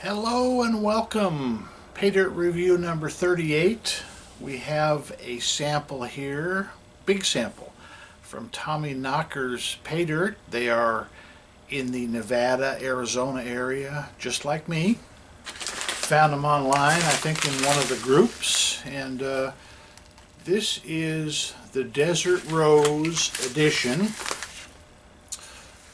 Hello and welcome. Paydirt review number 38. We have a sample here, big sample, from Tommy Knocker's Paydirt. They are in the Nevada, Arizona area, just like me. Found them online, I think in one of the groups, and this is the Desert Rose edition.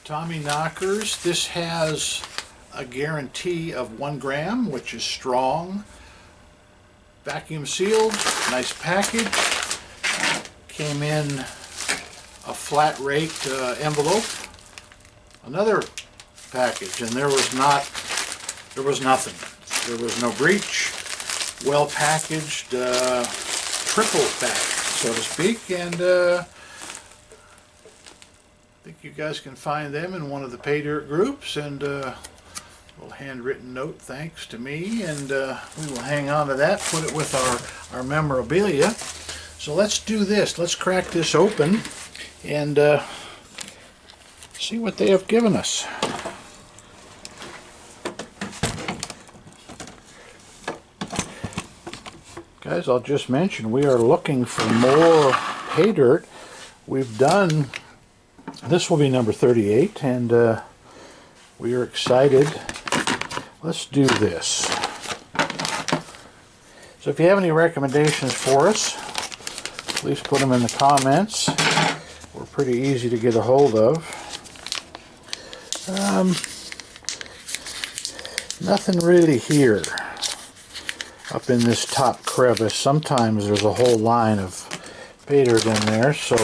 Tommy Knockers. This has a guarantee of 1 gram, which is strong. Vacuum sealed, nice package. Came in a flat rate envelope. Another package, and there was nothing. There was no breach. Well packaged, triple packed, so to speak, and I think you guys can find them in one of the Paydirt groups, and little handwritten note thanks to me, and we will hang on to that, put it with our memorabilia. So let's do this. Let's crack this open and see what they have given us. Guys, I'll just mention we are looking for more Paydirt. We've done, this will be number 38, and we are excited. Let's do this. So if you have any recommendations for us, please put them in the comments. We're pretty easy to get a hold of. Nothing really here up in this top crevice. Sometimes there's a whole line of Paydirt in there. So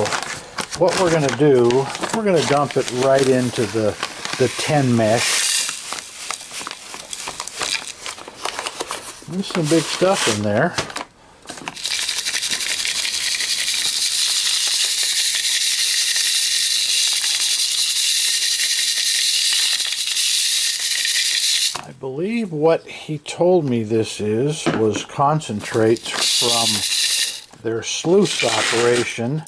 what we're going to do, we're going to dump it right into the 10 mesh. There's some big stuff in there. I believe what he told me this was concentrates from their sluice operation.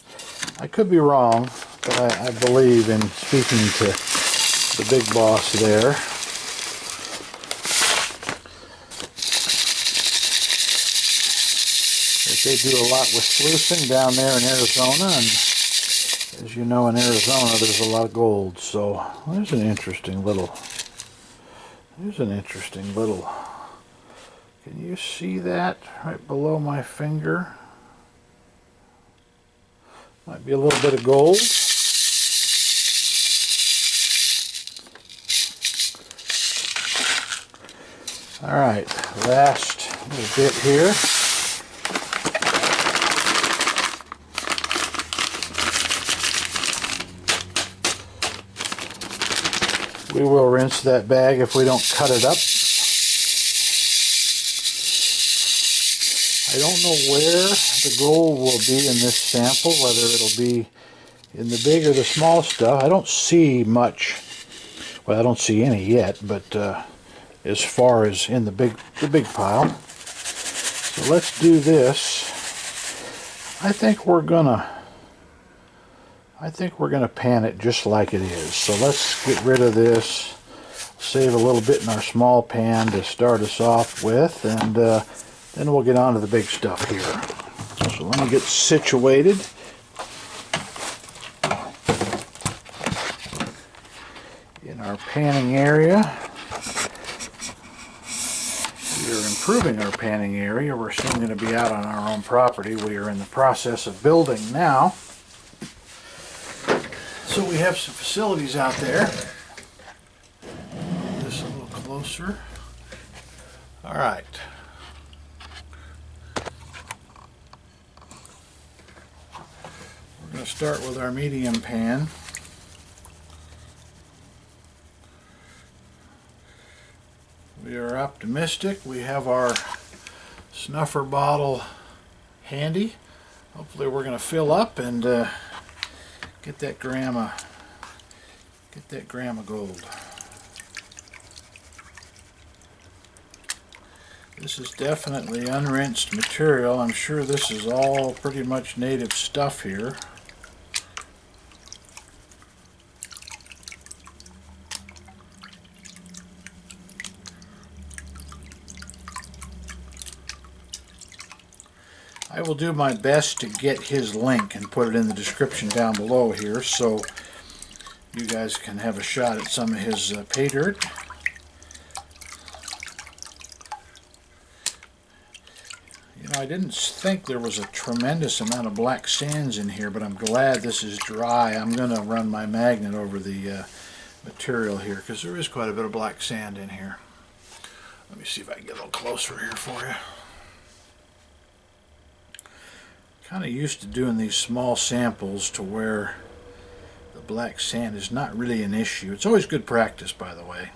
I could be wrong, but I believe in speaking to the big boss there. They do a lot with sluicing down there in Arizona, and as you know, in Arizona there's a lot of gold. So there's an interesting little, can you see that right below my finger? Might be a little bit of gold. Alright, last little bit here. We will rinse that bag if we don't cut it up. I don't know where the gold will be in this sample, whether it'll be in the big or the small stuff. I don't see much. Well, I don't see any yet, but as far as in the big pile. So let's do this. I think we're gonna pan it just like it is. So let's get rid of this, save a little bit in our small pan to start us off with, and then we'll get on to the big stuff here. So let me get situated. In our panning area. We are improving our panning area. We're soon going to be out on our own property. We are in the process of building now. So we have some facilities out there. This a little closer. All right. We're going to start with our medium pan. We are optimistic. We have our snuffer bottle handy. Hopefully we're going to fill up and get that gram of gold. This is definitely unrinsed material. I'm sure this is all pretty much native stuff here. I will do my best to get his link and put it in the description down below here so you guys can have a shot at some of his Paydirt. You know, I didn't think there was a tremendous amount of black sands in here, but I'm glad this is dry. I'm going to run my magnet over the material here because there is quite a bit of black sand in here. Let me see if I can get a little closer here for you. Kind of used to doing these small samples to where the black sand is not really an issue. It's always good practice, by the way.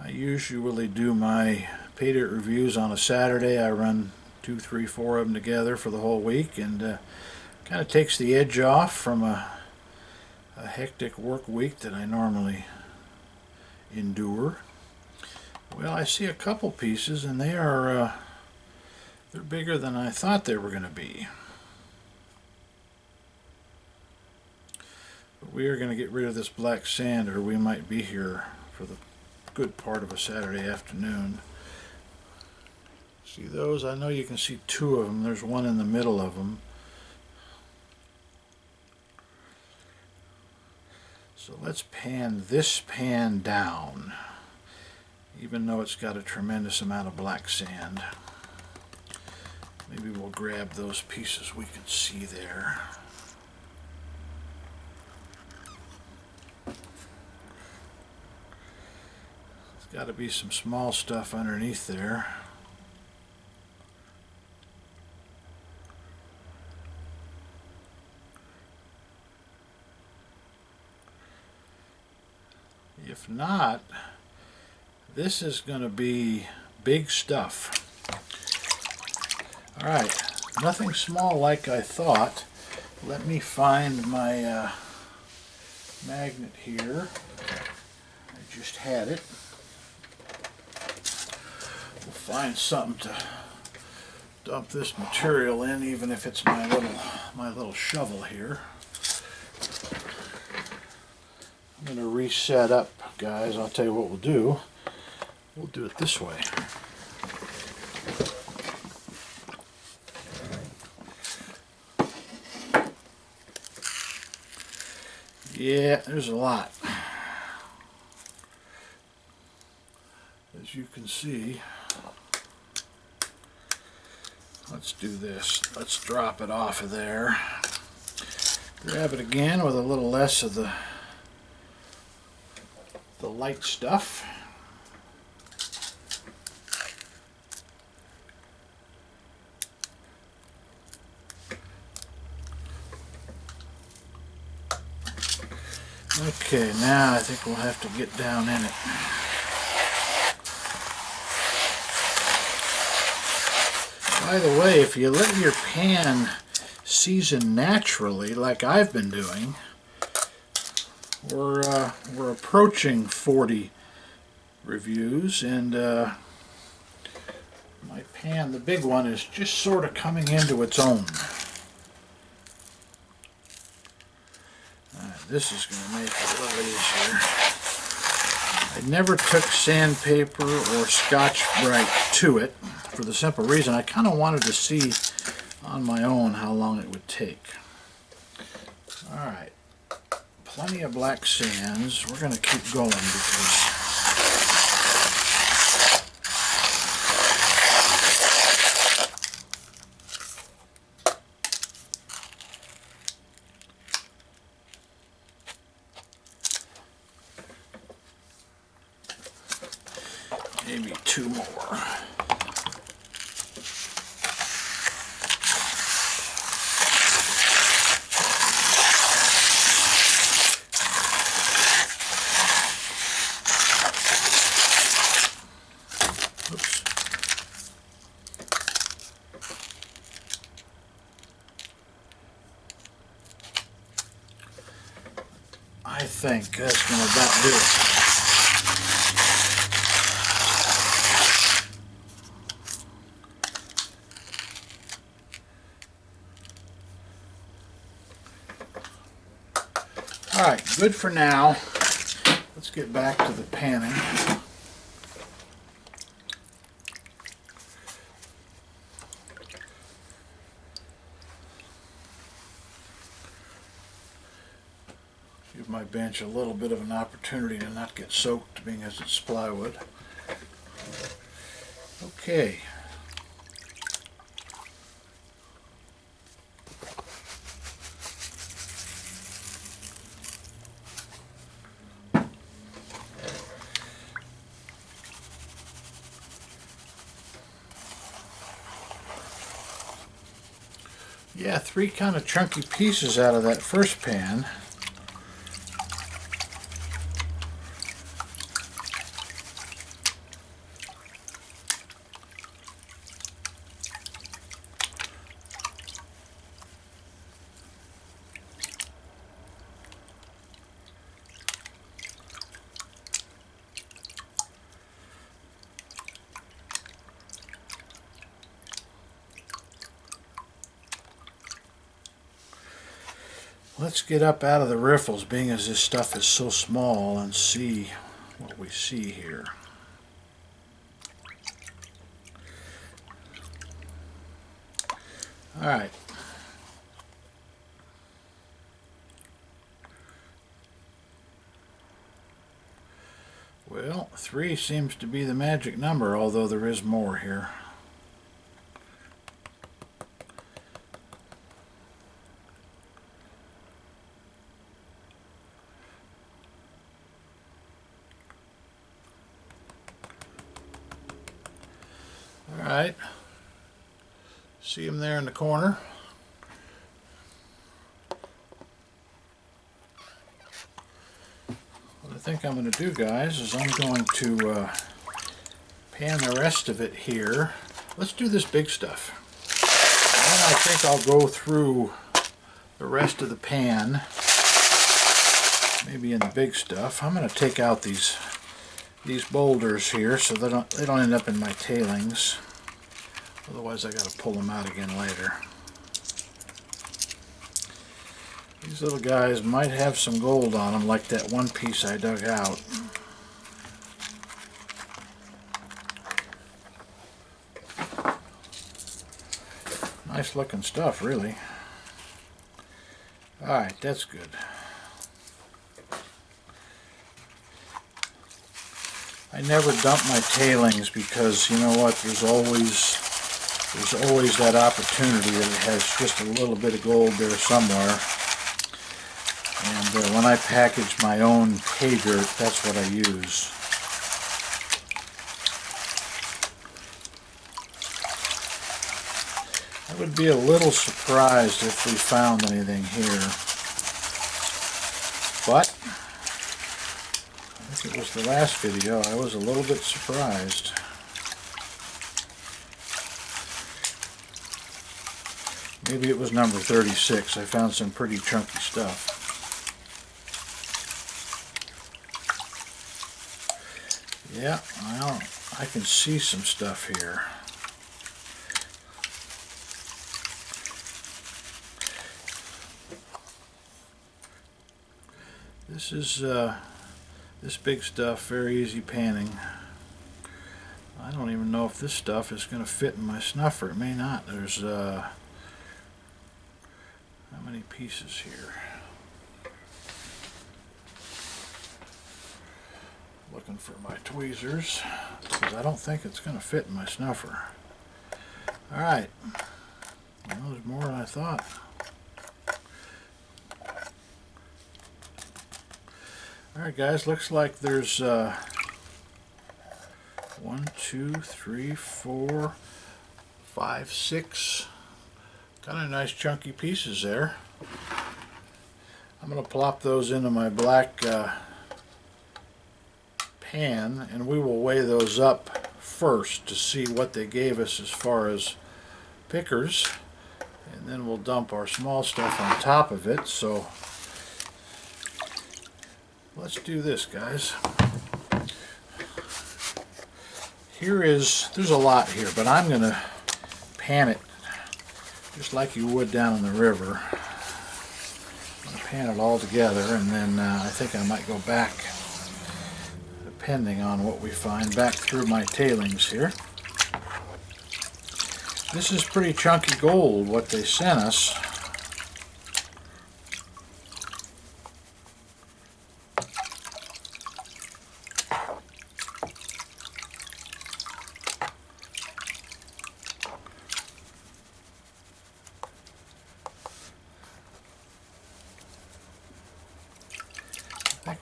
I usually do my Paydirt reviews on a Saturday. I run 2, 3, 4 of them together for the whole week, and kind of takes the edge off from a hectic work week that I normally endure. Well, I see a couple pieces, and they are they're bigger than I thought they were going to be. But we are going to get rid of this black sand, or we might be here for the good part of a Saturday afternoon. See those? I know you can see 2 of them. There's one in the middle of them. So let's pan this pan down, even though it's got a tremendous amount of black sand. Maybe we'll grab those pieces we can see there. There's got to be some small stuff underneath there. If not, this is going to be big stuff. Alright, nothing small like I thought. Let me find my magnet here. I just had it. We'll find something to dump this material in, even if it's my little shovel here. I'm going to reset up, guys. I'll tell you what we'll do. We'll do it this way. Yeah, there's a lot. As you can see, let's do this. Let's drop it off of there. Grab it again with a little less of the light stuff. Okay, now I think we'll have to get down in it. By the way, if you let your pan season naturally, like I've been doing, we're approaching 40 reviews, and my pan, the big one, is just sort of coming into its own. This is going to make it a little easier. I never took sandpaper or Scotch-Brite to it for the simple reason I kind of wanted to see on my own how long it would take. Alright, plenty of black sands. We're going to keep going because maybe 2 more. Oops. I think that's going to about do it. Alright, good for now. Let's get back to the panning. my bench a little bit of an opportunity to not get soaked, being as it's plywood. Okay. Yeah, 3 kind of chunky pieces out of that first pan. Let's get up out of the riffles, being as this stuff is so small, and see what we see here. Alright. Well, 3 seems to be the magic number, although there is more here. Alright, see him there in the corner. What I think I'm going to do, guys, is I'm going to pan the rest of it here. Let's do this big stuff. And then I think I'll go through the rest of the pan, maybe in the big stuff. I'm going to take out these boulders here so they don't end up in my tailings. Otherwise I got to pull them out again later. These little guys might have some gold on them, like that one piece I dug out. Nice looking stuff, really. Alright, that's good. I never dump my tailings because, you know what, there's always that opportunity that it has just a little bit of gold there somewhere. And when I package my own Paydirt, that's what I use. I would be a little surprised if we found anything here. But I think it was the last video, I was a little bit surprised. Maybe it was number 36. I found some pretty chunky stuff. Yeah, well, I can see some stuff here. This is this big stuff, very easy panning. I don't even know if this stuff is going to fit in my snuffer. It may not. There's how many pieces here? Looking for my tweezers because I don't think it's going to fit in my snuffer. Alright, well, there's more than I thought. Alright guys, looks like there's 1, 2, 3, 4, 5, 6 kind of nice chunky pieces there. I'm going to plop those into my black pan, and we will weigh those up first to see what they gave us as far as pickers, and then we'll dump our small stuff on top of it. So let's do this, guys. There's a lot here, but I'm going to pan it just like you would down in the river. I'm going to pan it all together, and then I think I might go back, depending on what we find, back through my tailings here. This is pretty chunky gold, what they sent us.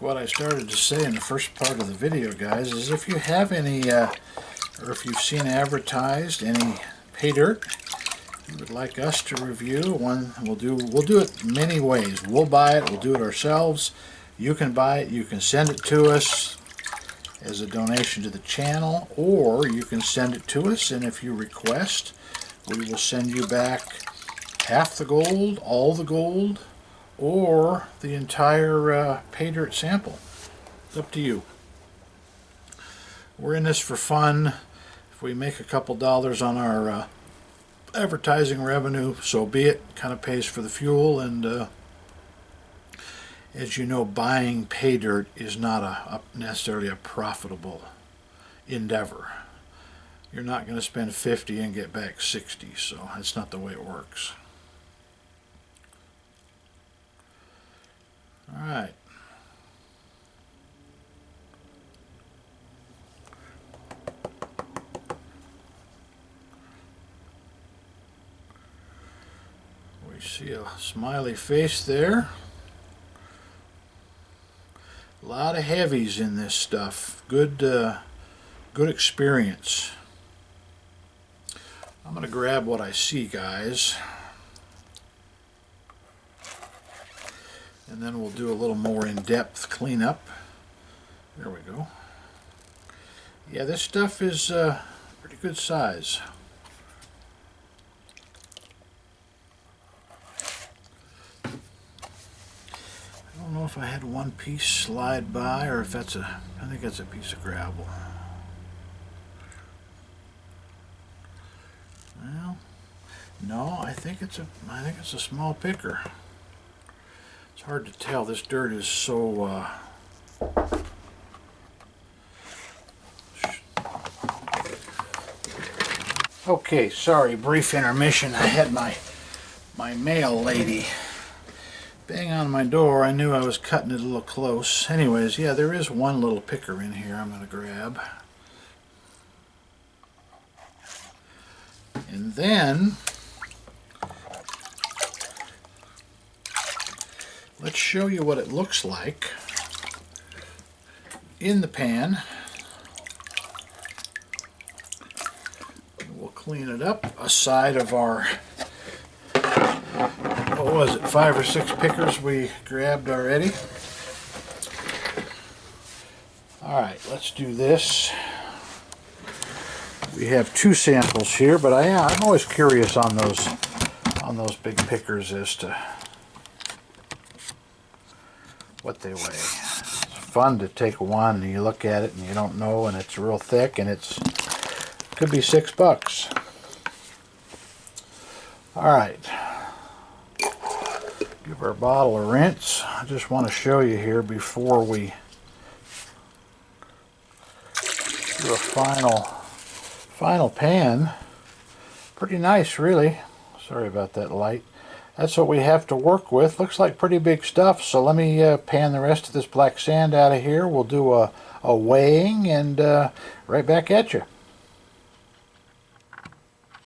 what I started to say in the first part of the video, guys, is if you have any, or if you've seen advertised any Paydirt you would like us to review, we'll do it many ways. We'll buy it, we'll do it ourselves. You can buy it, you can send it to us as a donation to the channel, or you can send it to us, and if you request, we will send you back half the gold, all the gold, or the entire Paydirt sample. It's up to you. We're in this for fun. If we make a couple dollars on our advertising revenue, so be it. Kind of pays for the fuel, and as you know, buying Paydirt is not necessarily a profitable endeavor. You're not going to spend 50 and get back 60, so that's not the way it works. All right. We see a smiley face there. A lot of heavies in this stuff. Good experience. I'm going to grab what I see, guys, and then we'll do a little more in-depth cleanup. There we go. Yeah, this stuff is pretty good size. I don't know if I had one piece slide by, or if that's I think that's a piece of gravel. Well, no, I think it's a small picker. It's hard to tell. This dirt is so okay, sorry, brief intermission. I had my mail lady bang on my door. I knew I was cutting it a little close. Anyways, yeah, there is one little picker in here I'm going to grab. And then let's show you what it looks like in the pan. We'll clean it up aside of our, what was it, 5 or 6 pickers we grabbed already. Alright, let's do this. We have 2 samples here, but I'm always curious on those big pickers as to what they weigh. It's fun to take one and you look at it and you don't know, and it's real thick, and it could be $6. Alright, give our bottle a rinse. I just want to show you here before we do a final pan. Pretty nice, really. Sorry about that light. That's what we have to work with. Looks like pretty big stuff, so let me pan the rest of this black sand out of here. We'll do a weighing, and right back at you.